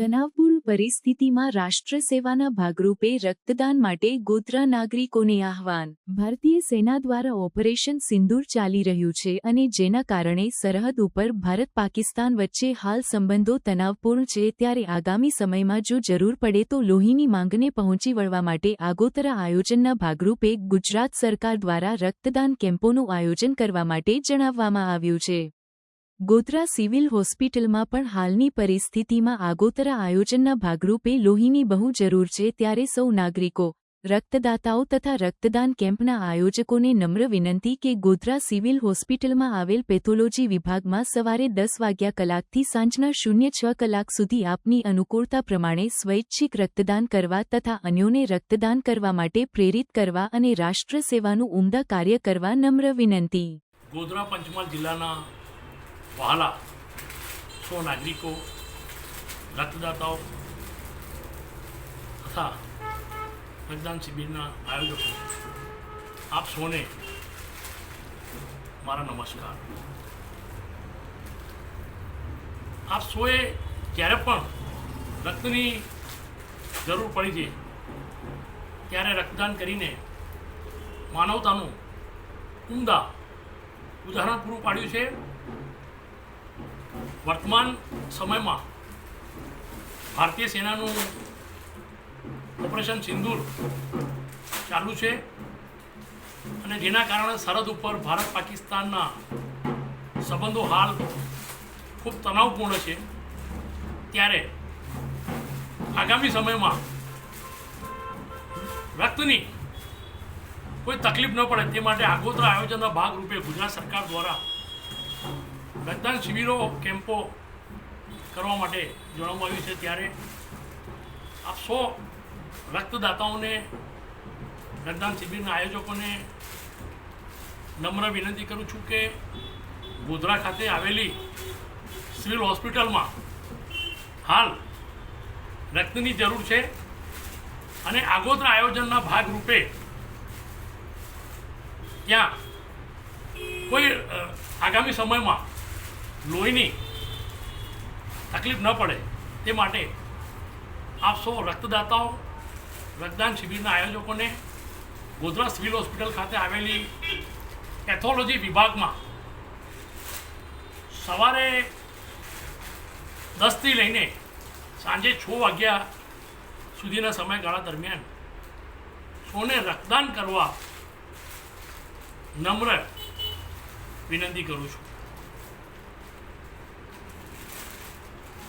તણાવપૂર્ણ પરિસ્થિતિમાં રાષ્ટ્ર સેવાના ભાગરૂપે રક્તદાન માટે ગોધરા નાગરિકોને આહવાન. ભારતીય સેના દ્વારા ઓપરેશન સિંદૂર ચાલી રહ્યું છે અને જેના કારણે સરહદ ઉપર ભારત પાકિસ્તાન વચ્ચે હાલ સંબંધો તણાવપૂર્ણ છે, ત્યારે આગામી સમયમાં જો જરૂર પડે તો લોહીની માંગને પહોંચી વળવા માટે આગોતરા આયોજનના ભાગરૂપે ગુજરાત સરકાર દ્વારા રક્તદાન કેમ્પોનું આયોજન કરવા માટે જણાવવામાં આવ્યું છે. ગોધરા સિવિલ હોસ્પિટલમાં પણ હાલની પરિસ્થિતિમાં આગોતરા આયોજનના ભાગરૂપે લોહીની બહુ જરૂર છે, ત્યારે સૌ નાગરિકો, રક્તદાતાઓ તથા રક્તદાન કેમ્પના આયોજકોને નમ્ર વિનંતી કે ગોધરા સિવિલ હોસ્પિટલમાં આવેલ પેથોલોજી વિભાગમાં સવારે 10 વાગ્યા કલાકથી સાંજના 06 કલાક સુધી આપની અનુકૂળતા પ્રમાણે સ્વૈચ્છિક રક્તદાન કરવા તથા અન્યોને રક્તદાન કરવા માટે પ્રેરિત કરવા અને રાષ્ટ્ર સેવાનું ઉમદા કાર્ય કરવા નમ્ર વિનંતી. ગોધરા પંચમહાલ જિલ્લાના વહાલા સૌ નાગરિકો, રક્તદાતાઓ તથા રક્તદાન શિબિરના આયોજકો, આપ સૌને મારા નમસ્કાર. આપ સૌએ જ્યારે પણ રક્તની જરૂર પડી છે ત્યારે રક્તદાન કરીને માનવતાનું ઉમદા ઉદાહરણ પૂરું પાડ્યું છે. વર્તમાન સમયમાં ભારતીય સેનાનું ઓપરેશન સિંદૂર ચાલુ છે અને જેના કારણે સરહદ ઉપર ભારત પાકિસ્તાનના સંબંધો હાલ ખૂબ તણાવપૂર્ણ છે. ત્યારે આગામી સમયમાં રક્તની કોઈ તકલીફ ન પડે તે માટે આગોતરા આયોજનના ભાગરૂપે ગુજરાત સરકાર દ્વારા રક્તદાન શિબિરો, કેમ્પો કરવા માટે જણાવવામાં આવ્યું છે. ત્યારે આપ સૌ રક્તદાતાઓને, રક્તદાન શિબિરના આયોજકોને નમ્ર વિનંતી કરું છું કે ગોધરા ખાતે આવેલી સિવિલ હોસ્પિટલમાં હાલ રક્તની જરૂર છે અને આગોતરા આયોજનના ભાગરૂપે ત્યાં કોઈ આગામી સમયમાં લોહીની તકલીફ ન પડે તે માટે આપ સૌ રક્તદાતાઓ, રક્તદાન શિબિરના આયોજકોને ગોધરા સિવિલ હોસ્પિટલ ખાતે આવેલી પેથોલોજી વિભાગમાં સવારે 10થી લઈને સાંજે 6 વાગ્યા સુધીના સમયગાળા દરમિયાન સૌને રક્તદાન કરવા નમ્ર વિનંતી કરું છું.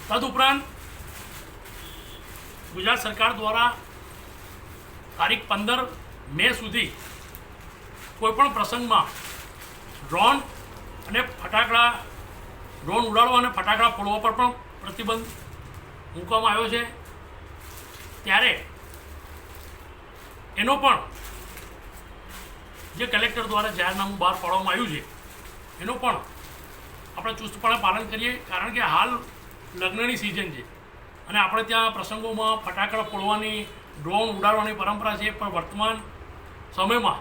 તદુપરાંત ગુજરાત સરકાર દ્વારા તારીખ 15 મે સુધી કોઈપણ પ્રસંગમાં ડ્રોન ઉડાડવા અને ફટાકડા ફોડવા પર પણ પ્રતિબંધ મૂકવામાં આવ્યો છે. ત્યારે એનો પણ જે કલેક્ટર દ્વારા જાહેરનામું બહાર પાડવામાં આવ્યું છે એનો પણ આપણે ચુસ્તપણે પાલન કરીએ, કારણ કે હાલ લગ્નની સિઝન છે અને આપણે ત્યાં પ્રસંગોમાં ફટાકડા ફોડવાની, ડ્રોન ઉડાડવાની પરંપરા છે, પણ વર્તમાન સમયમાં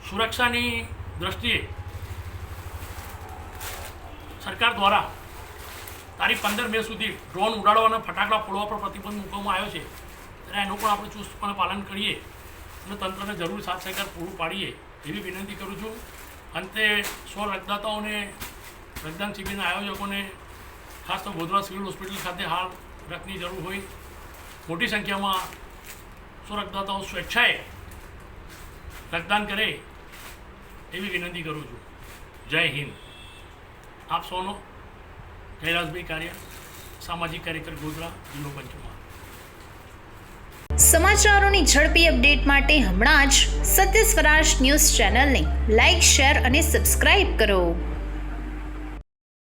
સુરક્ષાની દૃષ્ટિએ સરકાર દ્વારા તારીખ 15 મે સુધી ડ્રોન ઉડાડવા અને ફટાકડા ફોડવા પર પ્રતિબંધ મૂકવામાં આવ્યો છે. ત્યારે એનું પણ આપણે ચુસ્તપણે પાલન કરીએ અને તંત્રને જરૂરી સાથ સહકાર પૂરું પાડીએ એવી વિનંતી કરું છું. અંતે સૌ રક્તદાતાઓને, રક્તદાન શિબિરના આયોજકોને, ખાસ તો ગોધરા સિવિલ હોસ્પિટલ ખાતે હાલ રક્તની જરૂર હોય, મોટી સંખ્યામાં સૌ રક્તદાતાઓ સ્વેચ્છાએ રક્તદાન કરે એવી વિનંતી કરું છું. જય હિન્દ. આપ સૌનો કૈલાસભાઈ કારિયા, સામાજિક કાર્યકર, ગોધરા, જિલ્લો પંચમહાલ. સમાચારોની ઝડપી અપડેટ માટે હમણાં જ સત્ય સ્વરાજ ન્યૂઝ ચેનલને લાઇક, શેર અને સબસ્ક્રાઇબ કરો.